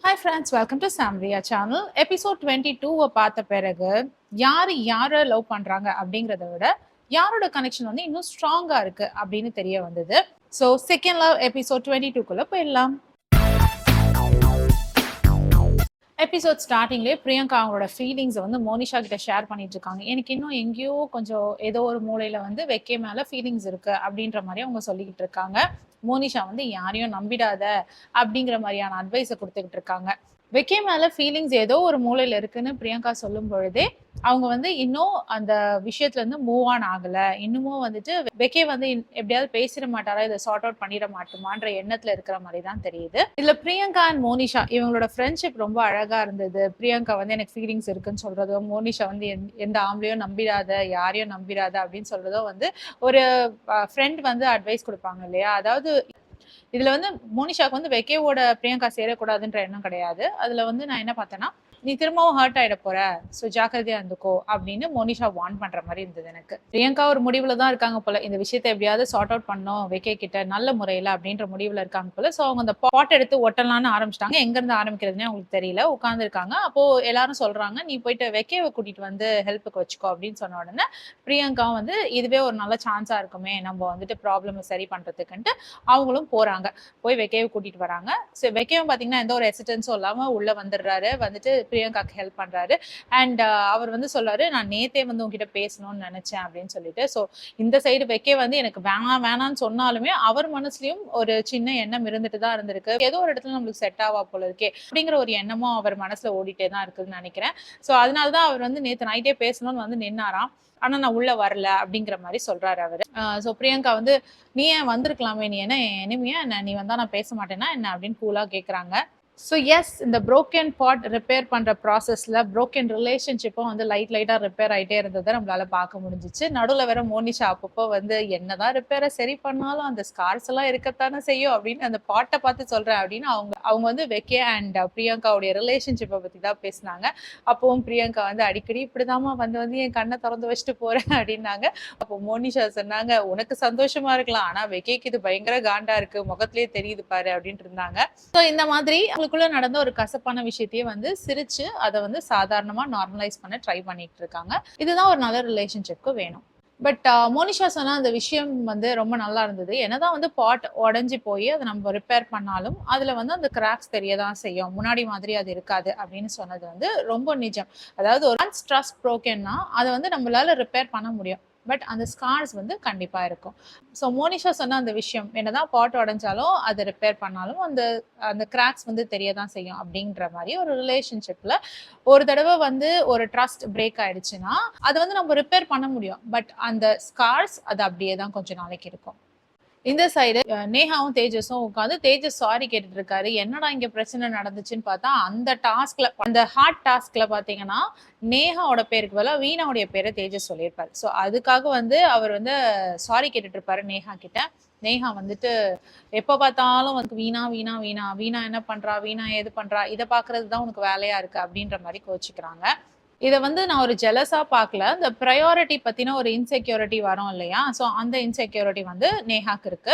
Hi friends, welcome to Samria channel. Episode 22 பார்த்த பிறகு யாரை லவ் பண்றாங்க அப்படிங்கறத விட யாரோட கனெக்ஷன் வந்து இன்னும் ஸ்ட்ராங்கா இருக்கு அப்படின்னு தெரிய வந்தது. ஸோ செகண்ட் லவ் எபிசோட் 22க்குள்ள போயிடலாம். எபிசோட் ஸ்டார்டிங்லேயே பிரியங்கா அவங்களோட ஃபீலிங்ஸை வந்து மோனிஷா கிட்ட ஷேர் பண்ணிட்டு இருக்காங்க. எனக்கு இன்னும் எங்கேயோ கொஞ்சம் ஏதோ ஒரு மூலையில வந்து வெக்கே மேல ஃபீலிங்ஸ் இருக்கு அப்படின்ற மாதிரி அவங்க சொல்லிக்கிட்டு இருக்காங்க. மோனிஷா வந்து யாரையும் நம்பிடாத அப்படிங்கிற மாதிரியான அட்வைஸை கொடுத்துக்கிட்டு இருக்காங்க. வெக்கே மேல ஃபீலிங்ஸ் ஏதோ ஒரு மூலையில இருக்குன்னு பிரியங்கா சொல்லும் பொழுதே அவங்க வந்து இன்னும் அந்த விஷயத்துல இருந்து மூவ் ஆன் ஆகல. இன்னமும் வந்துட்டு வெக்கே வந்து எப்படியாவது பேசிட மாட்டாரா, இதை சார்ட் அவுட் பண்ணிட மாட்டோமான்ற எண்ணத்துல இருக்கிற மாதிரி தான் தெரியுது. இதுல பிரியங்கா அண்ட் மோனிஷா இவங்களோட ஃப்ரெண்ட்ஷிப் ரொம்ப அழகா இருந்தது. பிரியங்கா வந்து எனக்கு ஃபீலிங்ஸ் இருக்குன்னு சொல்றதோ, மோனிஷா வந்து எந்த ஆம்பளையும் நம்பிடாத, யாரையும் நம்பிடாத அப்படின்னு சொல்றதோ வந்து ஒரு ஃப்ரெண்ட் வந்து அட்வைஸ் கொடுப்பாங்க இல்லையா. அதாவது இதுல வந்து மோனிஷாக்கு வந்து வெக்கேவோட பிரியங்கா சேரக்கூடாதுன்ற எண்ணம் கிடையாது. அதுல வந்து நான் என்ன பார்த்தேன்னா, நீ திரும்பவும் ஹர்ட் ஆயிட போற, ஸோ ஜாக்கிரதையா இருந்துக்கோ அப்படின்னு மோனிஷா வார்ன் பண்ற மாதிரி இருந்தது எனக்கு. பிரியங்கா ஒரு முடிவுல தான் இருக்காங்க போல, இந்த விஷயத்தை எப்படியாவது சார்ட் அவுட் பண்ணோம் வெக்கே கிட்ட நல்ல முறையில அப்படின்ற முடிவுல இருக்காங்க போல. ஸோ அவங்க அந்த பாட் எடுத்து ஒட்டலான்னு ஆரம்பிச்சிட்டாங்க. எங்க இருந்து ஆரம்பிக்கிறதுனே அவங்களுக்கு தெரியல. உட்கார்ந்து இருக்காங்க. அப்போ எல்லாரும் சொல்றாங்க, நீ போயிட்டு வெக்கேவை கூட்டிட்டு வந்து ஹெல்ப்புக்கு வச்சுக்கோ அப்படின்னு சொன்ன உடனே பிரியங்கா வந்து இதுவே ஒரு நல்ல சான்ஸா இருக்குமே நம்ம வந்துட்டு ப்ராப்ளம் சரி பண்றதுக்குன்ட்டு அவங்களும் போறாங்க. போய் வெக்கேவை கூட்டிட்டு வராங்க. ஸோ வெக்கேவும் பாத்தீங்கன்னா எந்த ஒரு எசிடென்ஸும் இல்லாம உள்ள வந்துடுறாரு. வந்துட்டு பிரியங்காக்கு ஹெல்ப் பண்றாரு. அண்ட் அவர் வந்து சொல்றாரு, நான் நேத்தே வந்து உங்ககிட்ட பேசணும்னு நினைச்சேன் அப்படின்னு சொல்லிட்டு. ஸோ இந்த சைடு வெக்கே வந்து எனக்கு வேணான்னு சொன்னாலுமே அவர் மனசுலயும் ஒரு சின்ன எண்ணம் இருந்துட்டு தான் இருந்திருக்கு. ஏதோ ஒரு இடத்துல நம்மளுக்கு செட் ஆவா போல இருக்கே அப்படிங்கிற ஒரு எண்ணமும் அவர் மனசுல ஓடிட்டே தான் இருக்குன்னு நினைக்கிறேன். ஸோ அதனாலதான் அவர் வந்து நேத்து நைட்டே பேசணும்னு வந்து நின்னாராம். ஆனா நான் உள்ள வரல அப்படிங்கிற மாதிரி சொல்றாரு அவரு. சோ பிரியங்கா வந்து நீ ஏன் வந்திருக்கலாமே, நீ என்ன எனிமியா என்ன, நீ வந்தா நான் பேச மாட்டேன்னா என்ன அப்படின்னு கூலா கேக்குறாங்க. ஸோ எஸ், இந்த ப்ரோக்கன் பாட் ரிப்பேர் பண்ற ப்ராசஸ்ல ப்ரோக்கன் ரிலேஷன்ஷிப்பும் வந்து லைட்டா ரிப்பேர் ஆயிட்டே இருந்ததை நம்மளால பார்க்க முடிஞ்சிச்சு. நடுவில் வேற மோனிஷா அப்பப்போ வந்து என்னதான் ரிப்பேரை சரி பண்ணாலும் அந்த ஸ்கார்ஸ் எல்லாம் இருக்கத்தானே செய்யும் அப்படின்னு அந்த பாட்டை பார்த்து சொல்றேன் அப்படின்னு அவங்க வந்து வெக்கே அண்ட் பிரியங்காவுடைய ரிலேஷன்ஷிப்பை பத்தி தான் பேசினாங்க. அப்பவும் பிரியங்கா வந்து அடிக்கடி இப்படிதாம்மா வந்து என் கண்ணை திறந்து வச்சுட்டு போறேன் அப்படின்னாங்க. அப்போ மோனிஷா சொன்னாங்க, உனக்கு சந்தோஷமா இருக்கலாம், ஆனா வெக்கேக்கு இது பயங்கர காண்டா இருக்கு, முகத்திலேயே தெரியுது பாரு அப்படின்ட்டு இருந்தாங்க. ஸோ இந்த மாதிரி அவங்களுக்குள்ள நடந்த ஒரு கசப்பான விஷயத்தையே வந்து சிரிச்சு அதை வந்து சாதாரணமா நார்மலைஸ் பண்ண ட்ரை பண்ணிட்டு இருக்காங்க. இதுதான் ஒரு நல்ல ரிலேஷன்ஷிப்க்கு வேணும். பட் மோனிஷா சொன்ன அந்த விஷயம் வந்து ரொம்ப நல்லா இருந்தது. என்னதான் வந்து பாட் உடஞ்சி போய் அதை நம்ம ரிப்பேர் பண்ணாலும் அதுல வந்து அந்த கிராக்ஸ் தெரியதான் செய்யும், முன்னாடி மாதிரி அது இருக்காது அப்படின்னு சொன்னது வந்து ரொம்ப நிஜம். அதாவது ஒரு ட்ரஸ்ட் ப்ரோக்கன்னா அதை வந்து நம்மளால ரிப்பேர் பண்ண முடியும், பட் அந்த ஸ்கார்ஸ் வந்து கண்டிப்பா இருக்கும். ஸோ மோனிஷா சொன்ன அந்த விஷயம், என்னதான் பாட் உடஞ்சாலும் அதை ரிப்பேர் பண்ணாலும் அந்த அந்த கிராக்ஸ் வந்து தெரியதான் செய்யும் அப்படின்ற மாதிரி ஒரு ரிலேஷன்ஷிப்ல ஒரு தடவை வந்து ஒரு ட்ரஸ்ட் பிரேக் ஆயிடுச்சுன்னா அதை வந்து நம்ம ரிப்பேர் பண்ண முடியும், பட் அந்த ஸ்கார்ஸ் அது அப்படியே தான் கொஞ்ச நாளைக்கு இருக்கும். இந்த சைடு நேஹாவும் தேஜஸும் உட்காந்து தேஜஸ் சாரி கேட்டுட்டு இருக்காரு. என்னடா இங்க பிரச்சனை நடந்துச்சுன்னு பார்த்தா அந்த டாஸ்க்ல, அந்த ஹார்ட் டாஸ்க்ல பாத்தீங்கன்னா நேஹாவோட பேருக்கு பதிலா வீணாவுடைய பேரை தேஜஸ் சொல்லியிருப்பாரு. ஸோ அதுக்காக வந்து அவர் வந்து சாரி கேட்டுட்டு இருப்பாரு நேஹா கிட்ட. நேஹா வந்துட்டு எப்ப பார்த்தாலும் வந்து வீணா வீணா வீணா வீணா என்ன பண்றா, வீணா ஏது பண்றா, இதை பாக்குறதுதான் உனக்கு வேலையா இருக்கு அப்படின்ற மாதிரி கோச்சிக்கிறாங்க. இதை வந்து நான் ஒரு ஜெலஸா பார்க்கல, இந்த ப்ரையாரிட்டி பத்தின ஒரு இன்செக்யூரிட்டி வரும் இல்லையா, ஸோ அந்த இன்செக்யூரிட்டி வந்து நேஹாக்கு இருக்கு.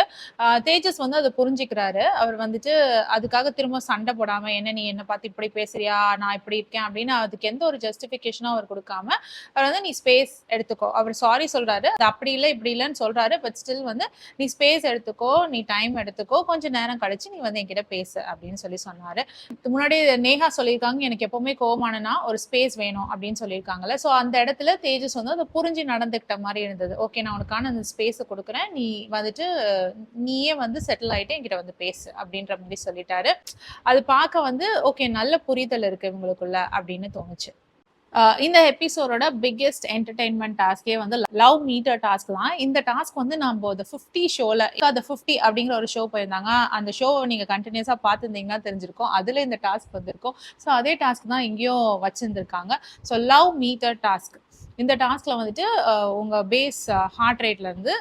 தேஜஸ் வந்து அதை புரிஞ்சுக்கிறாரு. அவர் வந்துட்டு அதுக்காக திரும்ப சண்டை போடாம, என்ன நீ என்ன பார்த்து இப்படி பேசுறியா, நான் இப்படி இருக்கேன் அப்படின்னு அதுக்கு எந்த ஒரு ஜஸ்டிஃபிகேஷனும் அவர் கொடுக்காம அவர் வந்து நீ ஸ்பேஸ் எடுத்துக்கோ, அவர் சாரி சொல்றாரு, அது அப்படி இல்லை இப்படி இல்லைன்னு சொல்றாரு, பட் ஸ்டில் வந்து நீ ஸ்பேஸ் எடுத்துக்கோ, நீ டைம் எடுத்துக்கோ, கொஞ்சம் நேரம் கழிச்சு நீ வந்து என்கிட்ட பேசு அப்படின்னு சொல்லி சொன்னாரு. முன்னாடி நேஹா சொல்லியிருக்காங்க, எனக்கு எப்பவுமே கோவமானனா ஒரு ஸ்பேஸ் வேணும் அப்படின்னு சொல்லியிருக்காங்கல்ல. ஸோ அந்த இடத்துல தேஜஸ் வந்து அதை புரிஞ்சு நடந்துக்கிட்ட மாதிரி இருந்தது. ஓகே, நான் உனக்கான அந்த ஸ்பேஸை கொடுக்குறேன், நீ வந்துட்டு நீயே வந்து செட்டில் ஆயிட்டு என்கிட்ட வந்து பேசு அப்படின்ற மாதிரி சொல்லிட்டாரு. அது பார்க்க வந்து ஓகே நல்ல புரிதல் இருக்கு இவங்களுக்குள்ள அப்படின்னு தோணுச்சு. இந்த எபிசோடோட பிக்கெஸ்ட் என்டர்டைன்மெண்ட் டாஸ்கே வந்து லவ் மீட்டர் டாஸ்க் தான். இந்த டாஸ்க் வந்து நம்ம இந்த 50 ஷோல அந்த 50 அப்படிங்கிற ஒரு ஷோ போயிருந்தாங்க. அந்த ஷோ நீங்க கண்டினியூஸா பார்த்துருந்தீங்கன்னா தெரிஞ்சிருக்கும், அதுல இந்த டாஸ்க் வந்திருக்கும். ஸோ அதே டாஸ்க் தான் இங்கேயும் வச்சிருந்திருக்காங்க. ஸோ லவ் மீட்டர் டாஸ்க் இந்த டாஸ்க்ல வந்துட்டு உங்க பேஸ் ஹார்ட் ரேட்ல இருந்து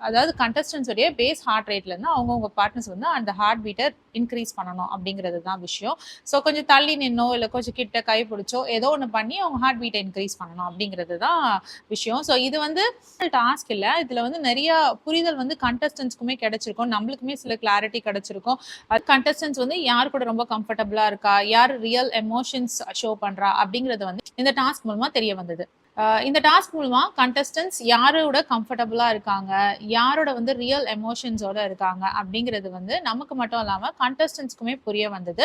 அதாவது கண்டஸ்டன்ஸ் உடைய பேஸ் ஹார்ட் ரேட்ல இருந்து அவங்கவுங்க பார்ட்னர்ஸ் வந்து அந்த ஹார்ட் பீட்டை இன்க்ரீஸ் பண்ணணும் அப்படிங்கிறது தான் விஷயம். ஸோ கொஞ்சம் தள்ளி நின்னோ இல்லை கொஞ்சம் கிட்ட கை பிடிச்சோ ஏதோ ஒன்று பண்ணி அவங்க ஹார்ட் பீட்டை இன்க்ரீஸ் பண்ணணும் அப்படிங்கிறது தான் விஷயம். ஸோ இது வந்து டாஸ்க் இல்லை, இதுல வந்து நிறைய புரிதல் வந்து கண்டஸ்டன்ஸ்க்குமே கிடைச்சிருக்கும், நம்மளுக்குமே சில கிளாரிட்டி கிடைச்சிருக்கும். கண்டஸ்டன்ஸ் வந்து யார் கூட ரொம்ப கம்ஃபர்டபுளா இருக்கா, யார் ரியல் எமோஷன்ஸ் ஷோ பண்றா அப்படிங்கிறது வந்து இந்த டாஸ்க் மூலமா தெரிய வந்தது. இந்த டாஸ்க் மூலமா கண்டஸ்டன்ஸ் யாரோட கம்ஃபர்டபுளா இருக்காங்க, யாரோட வந்து ரியல் எமோஷன்ஸோட இருக்காங்க அப்படிங்கிறது வந்து நமக்கு மட்டும் இல்லாம கண்டஸ்டன்ஸ்க்குமே புரிய வந்தது.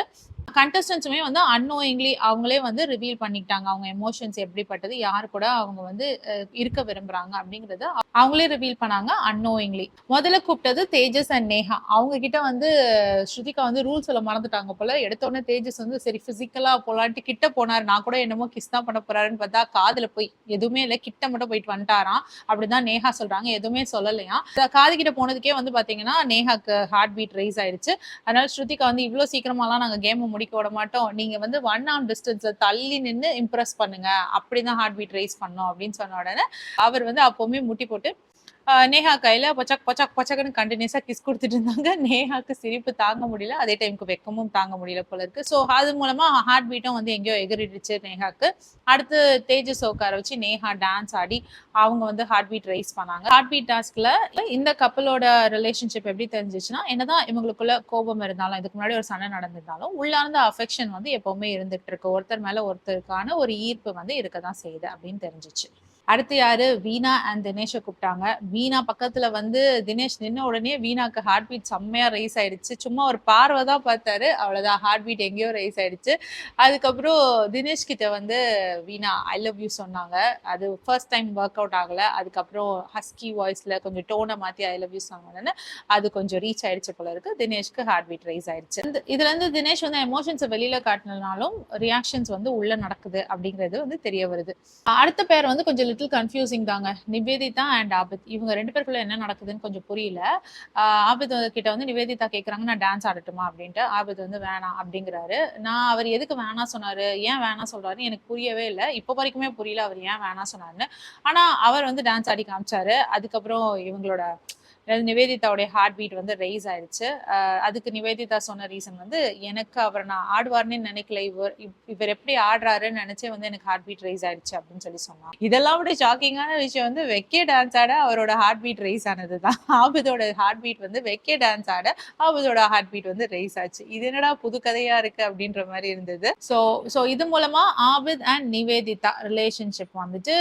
கண்டஸ்டன்ஸுமே வந்து அன்னோயிங்லி அவங்களே வந்து ரிவீல் பண்ணிக்கிட்டாங்க அவங்க எமோஷன்ஸ் எப்படிப்பட்டது, யாரு கூட அவங்க வந்து இருக்க விரும்புறாங்க அப்படிங்கறது அவங்களே ரிவீல் பண்ணாங்க அன்னோயிங்லி. முதல்ல கூப்பிட்டது தேஜஸ் அண்ட் நேஹா. அவங்க கிட்ட வந்து ஸ்ருதிகா வந்து ரூல்ஸ் எல்லாம் மறந்துட்டாங்க போல. எடுத்த உடனே தேஜஸ் வந்து சரி பிசிக்கலா போலான்ட்டு கிட்ட போனாரு. நான் கூட என்னமோ கிஸ் தான் பண்ண போறாருன்னு பார்த்தா காதுல போய் எதுவுமே இல்லை, கிட்ட மட்டும் போயிட்டு வந்துட்டாராம் அப்படிதான் நேஹா சொல்றாங்க. எதுவுமே சொல்லலையா. காது கிட்ட போனதுக்கே வந்து பாத்தீங்கன்னா நேஹாக்கு ஹார்ட் பீட் ரைஸ் ஆயிடுச்சு. அதனால ஸ்ருதிகா வந்து இவ்வளவு சீக்கிரமாலாம் நாங்க கேம் முடிக்க விட மாட்டோம், நீங்க வந்து 1 arm டிஸ்டன்ஸ்ல தள்ளி நின்று இம்ப்ரெஸ் பண்ணுங்க, அப்படிதான் ஹார்ட் பீட் ரைஸ் பண்ணோம் அப்படின்னு சொன்ன உடனே அவர் வந்து அப்பவுமே முட்டி போட்டு நேஹா கையில பொச்சக் பொச்சக் பொச்சக்குன்னு கண்டினியூஸா கிஸ் கொடுத்துட்டு இருந்தாங்க. நேஹாக்கு சிரிப்பு தாங்க முடியல, அதே டைமுக்கு வெக்கமும் தாங்க முடியல போல இருக்கு. ஸோ அது மூலமா ஹார்ட் பீட்டும் வந்து எங்கேயோ எகிரிடுச்சு நேஹாக்கு. அடுத்து தேஜஸ் உட்கார வச்சு நேஹா டான்ஸ் ஆடி அவங்க வந்து ஹார்ட் பீட் ரைஸ் பண்ணாங்க. ஹார்ட் பீட் டாஸ்க்ல இந்த கப்பலோட ரிலேஷன்ஷிப் எப்படி தெரிஞ்சிச்சுன்னா, என்னதான் இவங்களுக்குள்ள கோபம் இருந்தாலும், இதுக்கு முன்னாடி ஒரு சண்டை நடந்திருந்தாலும் உள்ளார்ந்த அஃபெக்ஷன் வந்து எப்பவுமே இருந்துட்டு இருக்கு, ஒருத்தர் மேல ஒருத்தருக்கான ஒரு ஈர்ப்பு வந்து இருக்கதான் செய்யுது அப்படின்னு தெரிஞ்சிச்சு. அடுத்து யாரு, வீணா அண்ட் தினேஷை கூப்பிட்டாங்க. வீணா பக்கத்துல வந்து தினேஷ் நின்ன உடனே வீணாக்கு ஹார்ட் பீட் செம்மையா ரைஸ் ஆயிடுச்சு. சும்மா ஒரு பார்வை தான் பார்த்தாரு, அவ்வளவுதான் ஹார்ட் பீட் எங்கேயோ ரைஸ் ஆயிடுச்சு. அதுக்கப்புறம் தினேஷ் கிட்ட வந்து வீணா ஐ லவ் யூ சொன்னாங்க. அது ஃபர்ஸ்ட் டைம் ஒர்க் அவுட் ஆகல. அதுக்கப்புறம் ஹஸ்கி வாய்ஸ்ல கொஞ்சம் டோனை மாத்தி ஐ லவ் யூ சொன்னாங்கன்னு அது கொஞ்சம் ரீச் ஆயிடுச்சு போல இருக்கு. தினேஷ்க்கு ஹார்ட் பீட் ரைஸ் ஆயிடுச்சு. இதுல இருந்து தினேஷ் வந்து எமோஷன்ஸை வெளியில காட்டினாலும் ரியாக்ஷன்ஸ் வந்து உள்ள நடக்குது அப்படிங்கிறது வந்து தெரிய வருது. அடுத்த பேர் வந்து கொஞ்சம் லிட்டில் கன்ஃபியூசிங் தாங்க, நிவேதிதா அண்ட் ஆபித். இவங்க 2 பேருக்குள்ள என்ன நடக்குதுன்னு கொஞ்சம் புரியல. ஆபித் கிட்ட வந்து நிவேதிதா கேட்கறாங்க நான் டான்ஸ் ஆடட்டுமா அப்படின்ட்டு. ஆபித் வந்து வேணாம் அப்படிங்கிறாரு. நான் அவர் எதுக்கு வேணாம் சொன்னாரு, ஏன் வேணாம் சொல்றாருன்னு எனக்கு புரியவே இல்லை. இப்போ வரைக்குமே புரியல அவர் ஏன் வேணாம் சொன்னாருன்னு. ஆனா அவர் வந்து டான்ஸ் ஆடி காமிச்சாரு. அதுக்கப்புறம் இவங்களோட நிவேதிதாவுடைய ஹார்ட் பீட் வந்து ரைஸ் ஆயிடுச்சு. அதுக்கு நிவேதிதா சொன்ன ரீசன் வந்து எனக்கு அவர் நான் ஆடுவார்னு நினைக்கல, இவர் எப்படி ஆடுறாருன்னு நினைச்சே வந்து எனக்கு ஹார்ட் பீட் ரைஸ் ஆயிடுச்சு அப்படின்னு சொல்லி சொன்னாங்க. இதெல்லாம் விட ஷாக்கிங்கான விஷயம் வந்து வெக்கே டான்ஸ் ஆட அவரோட ஹார்ட் பீட் ரைஸ் ஆனதுதான். ஆபிதோட ஹார்ட் பீட் வந்து வெக்கே டான்ஸ் ஆட ஆபிதோட ஹார்ட் பீட் வந்து ரைஸ் ஆச்சு. இது என்னடா புது கதையா இருக்கு அப்படின்ற மாதிரி இருந்தது. ஸோ இது மூலமா ஆபித் அண்ட் நிவேதிதா ரிலேஷன்ஷிப் வந்துட்டு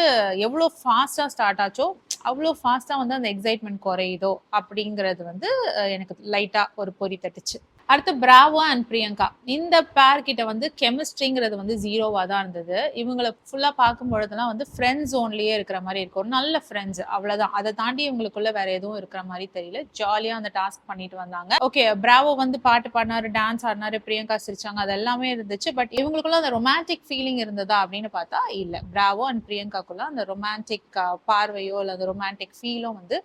எவ்வளோ ஃபாஸ்டா ஸ்டார்ட் ஆச்சோ அவ்வளோ ஃபாஸ்டா வந்து அந்த எக்ஸைட்மெண்ட் குறையுதோ அப்படிங்கிறது வந்து எனக்கு லைட்டா ஒரு பொறி தட்டுச்சு. அடுத்து பிராவோ அண்ட் பிரியங்கா. இந்த பேர் கிட்ட வந்து கெமிஸ்ட்ரிங்கிறது வந்து ஜீரோவா தான் இருந்தது. இவங்களை ஃபுல்லா பார்க்கும் பொழுதுலாம் வந்து ஃப்ரெண்ட்ஸ் ஜோன்லயே இருக்கிற மாதிரி இருக்கும், ஒரு நல்ல ஃப்ரெண்ட்ஸ் அவ்வளவுதான். அதை தாண்டி இவங்களுக்குள்ள வேற எதுவும் இருக்கிற மாதிரி தெரியல. ஜாலியா அந்த டாஸ்க் பண்ணிட்டு வந்தாங்க. ஓகே, பிராவோ வந்து பாட்டு பாடினாரு, டான்ஸ் ஆடினாரு, பிரியங்கா சிரிச்சாங்க, அது எல்லாமே இருந்துச்சு. பட் இவங்களுக்குள்ள அந்த ரொமான்டிக் ஃபீலிங் இருந்ததா அப்படின்னு பார்த்தா இல்ல. பிராவோ அண்ட் பிரியங்காக்குள்ள அந்த ரொமான்டிக் பார்வையோ இல்ல அந்த ரொமான்டிக் ஃபீலோ வந்து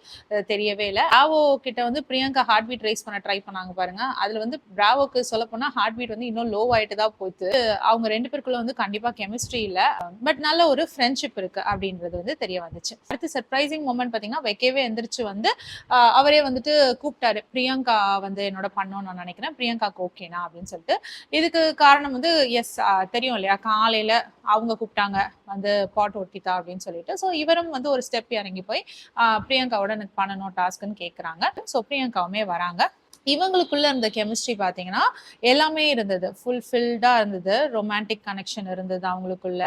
தெரியவே இல்லை. பிராவோ கிட்ட வந்து பிரியங்கா ஹார்ட் பீட் ரைஸ் பண்ண ட்ரை பண்ணாங்க பாருங்க. அதுல வந்து பிராவோக்கு சொல்ல போனா ஹார்ட் பீட் வந்து இன்னும் லோ ஆயிட்டு தான் போகுது. அவங்க 2 பேருக்குள்ள வந்து கண்டிப்பா கெமிஸ்ட்ரி இல்ல, பட் நல்ல ஒரு ஃப்ரெண்ட்ஷிப் இருக்கு அப்படின்றது வந்து தெரிய வந்துச்சு. அடுத்து சர்ப்ரைசிங் மொமெண்ட் பாத்தீங்கன்னா வெக்கவே எந்திரிச்சு வந்து அவரே வந்துட்டு கூப்பிட்டாரு, பிரியங்கா வந்து என்னோட பண்ணோன்னு நான் நினைக்கிறேன், பிரியங்காக்கு ஓகேனா அப்படின்னு சொல்லிட்டு. இதுக்கு காரணம் வந்து எஸ் தெரியும் இல்லையா, காலையில அவங்க கூப்பிட்டாங்க வந்து பாட் ஒட்டித்தா அப்படின்னு சொல்லிட்டு. ஸோ இவரும் வந்து ஒரு ஸ்டெப் இறங்கி போய் பிரியங்காவோட எனக்கு பண்ணணும் டாஸ்க்னு கேட்குறாங்க. ஸோ பிரியங்காவுமே வராங்க. இவங்களுக்குள்ள இருந்த கெமிஸ்ட்ரி பாத்தீங்கன்னா எல்லாமே இருந்தது, ஃபுல்ஃபில்டா இருந்தது. ரொமான்டிக் கனெக்ஷன் இருந்தது, அவங்களுக்குள்ள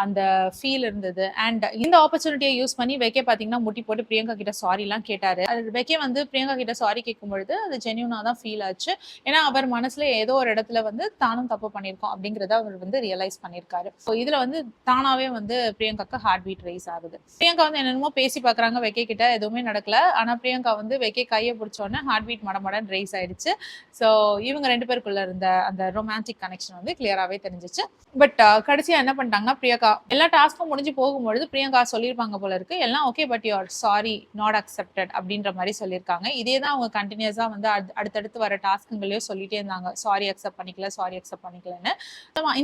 அந்த ஃபீல் இருந்தது. அண்ட் இந்த ஆப்பர்ச்சுனிட்டியை யூஸ் பண்ணி வெக்கே பாத்தீங்கன்னா முட்டி போட்டு பிரியங்கா கிட்ட சாரி எல்லாம் கேட்டாரு. அது வெக்கே வந்து பிரியங்கா கிட்ட சாரி கேட்கும் பொழுது அது ஜென்யூனா தான் ஃபீல் ஆச்சு. ஏன்னா அவர் மனசுல ஏதோ ஒரு இடத்துல வந்து தானும் தப்பு பண்ணியிருக்கோம் அப்படிங்கறத அவர் வந்து ரியலைஸ் பண்ணியிருக்காரு. ஸோ இதுல வந்து தானாவே வந்து பிரியங்காக்கு ஹார்ட் பீட் ரைஸ் ஆகுது. பிரியங்கா வந்து என்னென்னமோ பேசி பாக்குறாங்க வெக்கே கிட்ட, எதுவுமே நடக்கல. ஆனா பிரியங்கா வந்து வெக்கே கையை பிடிச்ச உடனே ஹார்ட் பீட் மடமடன் ரைஸ் ஆயிடுச்சு. ஸோ இவங்க 2 பேருக்குள்ள இருந்த அந்த ரொமான்டிக் கனெக்ஷன் வந்து கிளியராகவே தெரிஞ்சிச்சு. பட் கடைசியாக என்ன பண்ணிட்டாங்கன்னா, பிரியங்கா எல்லா டாஸ்க்கும் முடிஞ்சு போகும்பொழுது பிரியங்கா சொல்லியிருப்பாங்க போல இருக்கு, எல்லாம் okay but you are sorry not accepted அப்படின்ற மாதிரி சொல்லியிருக்காங்க. இதே தான் அவங்க கண்டினியூஸாக வந்து அடுத்தடுத்து வர டாஸ்க்குங்களையும் சொல்லிட்டே இருந்தாங்க, சாரி அக்செப்ட் பண்ணிக்கல, சாரி அக்செப்ட் பண்ணிக்கலன்னு.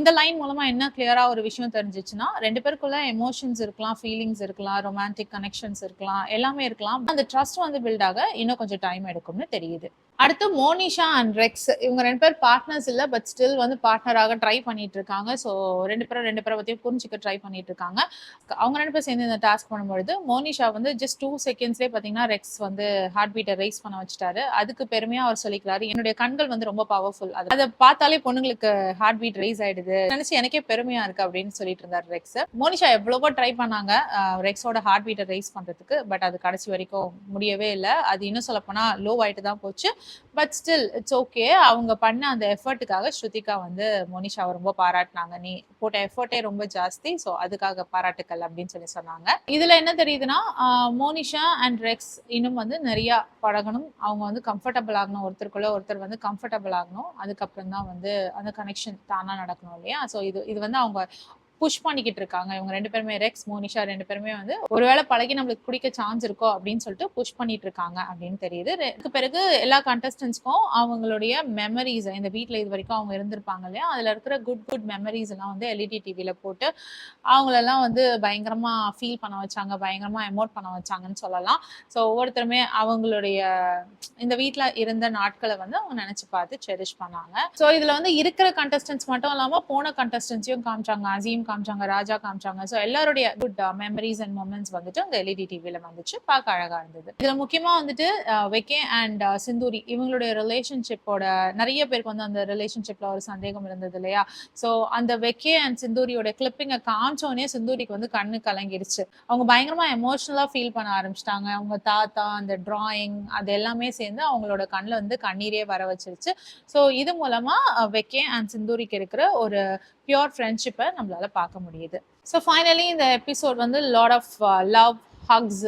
இந்த லைன் மூலமா என்ன கிளியரா ஒரு விஷயம் தெரிஞ்சிச்சுன்னா, 2 பேருக்குள்ள எமோஷன்ஸ் இருக்கலாம், ஃபீலிங்ஸ் இருக்கலாம், ரொமான்டிக் கனெக்ஷன்ஸ் இருக்கலாம், எல்லாமே இருக்கலாம். அந்த ட்ரஸ்ட் வந்து பில்ட் ஆக இன்னும் கொஞ்சம் டைம் எடுக்கும்னு தெரியுது. அடுத்து மோனிஷா அண்ட் ரெக்ஸ், இவங்க 2 பேர் பார்ட்னர்ஸ் இல்ல, பட் ஸ்டில் வந்து பார்ட்னராக ட்ரை பண்ணிட்டு இருக்காங்க. ஸோ 2 பேரை பத்தியும் புரிஞ்சுக்க ட்ரை பண்ணிட்டு இருக்காங்க. அவங்க 2 பேரும் சேர்ந்து இந்த டாஸ்க் பண்ணும்பொழுது மோனிஷா வந்து ஜஸ்ட் 2 செகண்ட்ஸ்லேயே பார்த்தீங்கன்னா ரெக்ஸ் வந்து ஹார்ட் பீட்டை ரைஸ் பண்ண வச்சுட்டாரு. அதுக்கு பெருமையா அவர் சொல்லிக்கிறாரு, என்னுடைய கண்கள் வந்து ரொம்ப பவர்ஃபுல், அதை பார்த்தாலே பொண்ணுங்களுக்கு ஹார்ட் பீட் ரைஸ் ஆயிடுது, நினைச்சு எனக்கே பெருமையா இருக்கு அப்படின்னு சொல்லிட்டு இருந்தார் ரெக்ஸ். மோனிஷா எவ்வளவோ ட்ரை பண்ணாங்க ரெக்ஸோட ஹார்ட் பீட்டை ரைஸ் பண்றதுக்கு, பட் அது கடைசி வரைக்கும் முடியவே இல்லை. அது இன்னும் சொல்ல போனா லோ ஆயிட்டு தான் போச்சு. But still it's okay. அவங்க பண்ண அந்த எஃபர்ட்டுக்காக ஸ்ருதிகா வந்து மோனிஷாவை ரொம்ப பாராட்டினாங்க, நீ போட்ட எஃபர்ட்டே ரொம்ப ஜாஸ்தி, ஸோ அதுக்காக பாராட்டுக்கள் அப்படின்னு சொன்னாங்க. இதுல என்ன தெரியுதுன்னா, மோனிஷா அண்ட் ரெக்ஸ் இன்னும் வந்து நிறைய பழகணும், அவங்க வந்து கம்ஃபர்டபுள் ஆகணும், ஒருத்தருக்குள்ள ஒருத்தர் வந்து கம்ஃபர்டபுள் ஆகணும், அதுக்கப்புறம் தான் வந்து அந்த கனெக்ஷன் தானா நடக்கணும் இல்லையா. ஸோ இது வந்து அவங்க புஷ் பண்ணிக்கிட்டு இருக்காங்க. இவங்க 2 பேருமே, ரெக்ஸ் மோனிஷா 2 பேருமே வந்து ஒருவேளை பழகி நம்மளுக்கு பிடிக்க சான்ஸ் இருக்கோ அப்படின்னு சொல்லிட்டு புஷ் பண்ணிட்டு இருக்காங்க அப்படின்னு தெரியுது. இதுக்கு பிறகு எல்லா கண்டஸ்டன்ஸ்க்கும் அவங்களுடைய மெமரிஸ், இந்த வீட்டில் இது வரைக்கும் அவங்க இருந்திருப்பாங்க இல்லையா, அதுல இருக்கிற குட் மெமரிஸ் எல்லாம் வந்து எல்இடி டிவியில போட்டு அவங்களெல்லாம் வந்து பயங்கரமா ஃபீல் பண்ண வச்சாங்க, பயங்கரமா எமோட் பண்ண வச்சாங்கன்னு சொல்லலாம். ஸோ ஒவ்வொருத்தருமே அவங்களுடைய இந்த வீட்டில் இருந்த நாட்களை வந்து அவங்க நினைச்சு பார்த்து செரிஷ் பண்ணாங்க. ஸோ இதுல வந்து இருக்கிற கண்டஸ்டன்ஸ் மட்டும் இல்லாம போன கண்டஸ்டன்ஸையும் காமிச்சாங்க, அசீம் காமிச்சாங்க, ராஜா காமிச்சாங்க. ஸோ எல்லாருடைய குட் மெமரிஸ் அண்ட் மொமெண்ட்ஸ் வந்துட்டு அந்த எல்இடி டிவியில வந்துச்சு, பார்க்க அழகா இருந்தது. இதுல முக்கியமா வந்துட்டு வெக்கே அண்ட் சிந்தூரி இவங்களுடைய ரிலேஷன்ஷிப்போட நிறைய பேருக்கு வந்து அந்த ரிலேஷன்ஷிப்ல ஒரு சந்தேகம் இருந்தது இல்லையா. ஸோ அந்த வெக்கே அண்ட் சிந்தூரியோட கிளிப்பிங்கை காமிச்சோடனே சிந்தூரிக்கு வந்து கண்ணு கலங்கிருச்சு. அவங்க பயங்கரமா எமோஷனலா ஃபீல் பண்ண ஆரம்பிச்சிட்டாங்க. அவங்க தாத்தா, அந்த டிராயிங், அது எல்லாமே சேர்ந்து அவங்களோட கண்ணில் வந்து கண்ணீரே வர வச்சிருச்சு. ஸோ இது மூலமா வெக்கே அண்ட் சிந்தூரிக்கு இருக்கிற ஒரு பியூர் ஃப்ரெண்ட்ஷிப்பை நம்மளால பார்க்க முடியுது. ஸோ ஃபைனலி இந்த எபிசோட் வந்து லாட் ஆஃப் லவ், ஹக்ஸ்,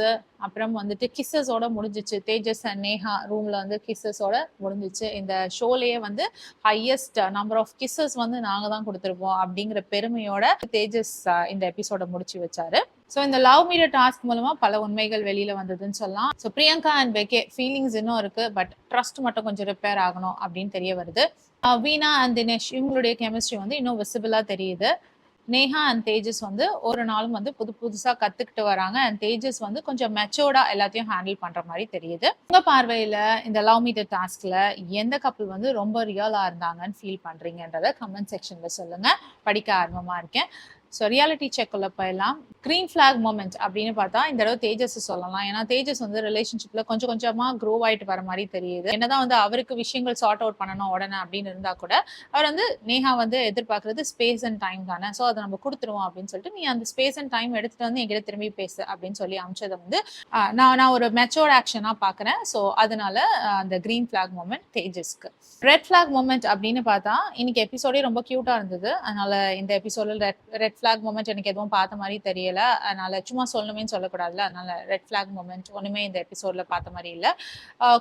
அப்புறம் வந்துட்டு கிஸ்ஸஸோட முடிஞ்சிச்சு. தேஜஸ் அண்ட் நேஹா ரூம்ல வந்து கிஸ்ஸஸோட முடிஞ்சிச்சு. இந்த ஷோலேயே வந்து ஹையஸ்ட் நம்பர் ஆஃப் கிஸ்ஸஸ் வந்து நாங்க தான் கொடுத்துருப்போம் அப்படிங்கிற பெருமையோட தேஜஸ் இந்த எபிசோட முடிச்சு வச்சாரு. ஸோ இந்த லவ் மீடியா டாஸ்க் மூலமா பல உண்மைகள் வெளியில வந்ததுன்னு சொல்லலாம். ஸோ பிரியங்கா அண்ட் வெக்கே ஃபீலிங்ஸ் இன்னும் இருக்கு, பட் ட்ரஸ்ட் மட்டும் கொஞ்சம் ரிப்பேர் ஆகணும் அப்படின்னு தெரிய வருது. வீணா அண்ட் தினேஷ் இவங்களுடைய கெமிஸ்ட்ரி வந்து இன்னும் விசிபிளா தெரியுது. நேஹா அண்ட் தேஜஸ் வந்து ஒரு நாளும் வந்து புதுசா கத்துக்கிட்டு வராங்க. அண்ட் தேஜஸ் வந்து கொஞ்சம் மெச்சோர்டா எல்லாத்தையும் ஹேண்டில் பண்ற மாதிரி தெரியுது. உங்க பார்வையில இந்த லவ் மீட்டர் டாஸ்க்ல எந்த கப்பல் வந்து ரொம்ப ரியலா இருந்தாங்கன்னு ஃபீல் பண்றீங்கன்றத கமெண்ட் செக்ஷன்ல சொல்லுங்க, படிக்க ஆர்வமா இருக்கேன். ஸோ ரியாலிட்டி செக்குள்ள போயெல்லாம். க்ரீன் ஃபிளாக் மூமெண்ட் அப்படின்னு பார்த்தா இந்த தடவை தேஜஸ் சொல்லலாம். ஏன்னா தேஜஸ் வந்து ரிலேஷன்ஷிப்ல கொஞ்சம் கொஞ்சமா க்ரோ ஆயிட்டு வர மாதிரி தெரியுது. என்னதான் வந்து அவருக்கு விஷயங்கள் சார்ட் அவுட் பண்ணணும் உடனே அப்படின்னு இருந்தா கூட அவர் வந்து நேஹா வந்து எதிர்பார்க்கறது ஸ்பேஸ் அண்ட் டைம் தானே, ஸோ அதை நம்ம கொடுத்துருவோம் அப்படின்னு சொல்லிட்டு நீ அந்த ஸ்பேஸ் அண்ட் டைம் எடுத்துட்டு வந்து எங்கிட்ட திரும்பி பேசு அப்படின்னு சொல்லி அமிச்சதை வந்து நான் ஒரு மெச்சோர்ட் ஆக்ஷனா பாக்குறேன். ஸோ அதனால அந்த கிரீன் ஃபிளாக் மூமெண்ட் தேஜஸ்க்கு. ரெட் ஃபிளாக் மூமெண்ட் அப்படின்னு பார்த்தா இன்னைக்கு எபிசோடே ரொம்ப கியூட்டா இருந்தது. அதனால இந்த எபிசோட்ல ரெட் ஃபிளாக் மூமெண்ட் எனக்கு எதுவும் பார்த்த மாதிரி தெரியல. அதனால சும்மா சொல்லணுமே சொல்லக்கூடாதுல, அதனால ரெட் ஃபிளாக் மூமெண்ட் ஒண்ணுமே இந்த எபிசோட்ல பார்த்த மாதிரி இல்ல.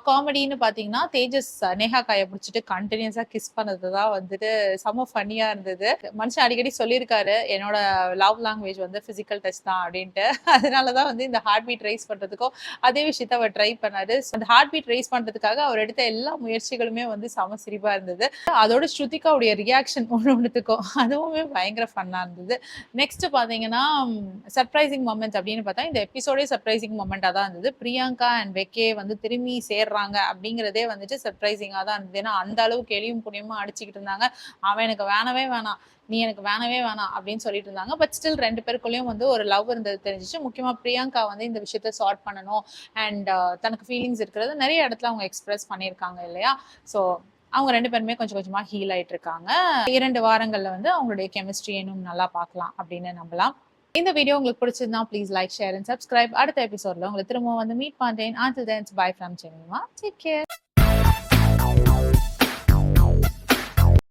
காமெடின்னு பாத்தீங்கன்னா தேஜஸ் நேஹா கையை பிடிச்சிட்டு கண்டினியூஸா கிஸ் பண்ணதுதான் வந்துட்டு செம்ம ஃபன்னியா இருந்தது. மனுஷன் அடிக்கடி சொல்லியிருக்காரு என்னோட லவ் லாங்குவேஜ் வந்து பிசிக்கல் டச் தான் அப்படின்ட்டு. அதனாலதான் வந்து இந்த ஹார்ட் பீட் ரைஸ் பண்றதுக்கும் அதே விஷயத்த அவர் ட்ரை பண்ணாரு. அந்த ஹார்ட் பீட் ரைஸ் பண்றதுக்காக அவர் எடுத்த எல்லா முயற்சிகளுமே வந்து செம சிரிப்பா இருந்தது. அதோட ஸ்ருதிகாவுடைய ரியாக்ஷன் ஒண்ணுத்துக்கும் அதுவுமே பயங்கர ஃபன்னா இருந்தது. நெக்ஸ்ட் பாத்தீங்கன்னா சர்ப்ரைசிங் மொமெண்ட் அப்படின்னு பார்த்தா இந்த எபிசோடே சர்ப்ரைசிங் மொமெண்டா தான் இருந்தது. பிரியங்கா அண்ட் வெக்கே வந்து திரும்பி சேர்றாங்க அப்படிங்கிறதே வந்துட்டு சர்ப்ரைசிங்கா தான் இருந்தது. ஏன்னா அந்த அளவு கேலியும் புனியமா அடிச்சுக்கிட்டு இருந்தாங்க. அவன் எனக்கு வேணவே வேணாம், நீ எனக்கு வேணவே வேணாம் அப்படின்னு சொல்லிட்டு இருந்தாங்க. பட் ஸ்டில் 2 பேருக்குள்ளேயும் வந்து ஒரு லவ் இருந்தது தெரிஞ்சிச்சு. முக்கியமா பிரியங்கா வந்து இந்த விஷயத்த சார்ட் பண்ணணும் அண்ட் தனக்கு ஃபீலிங்ஸ் இருக்கிறது நிறைய இடத்துல அவங்க எக்ஸ்பிரஸ் பண்ணியிருக்காங்க இல்லையா. ஸோ அவங்க 2 பேருமே கொஞ்சம் கொஞ்சமா ஹீல் ஆயிட்டு இருக்காங்க. 2 வாரங்கள்ல வந்து அவங்களுடைய கெமிஸ்ட்ரி இன்னும் நல்லா பார்க்கலாம் அப்படின்னு நம்பலாம். இந்த வீடியோ உங்களுக்கு பிடிச்சிருந்தா please like, share and subscribe. அடுத்த எபிசோட்ல உங்களை திரும்ப வந்து மீட் பண்றேன். Until then, bye from Jemima. Take care.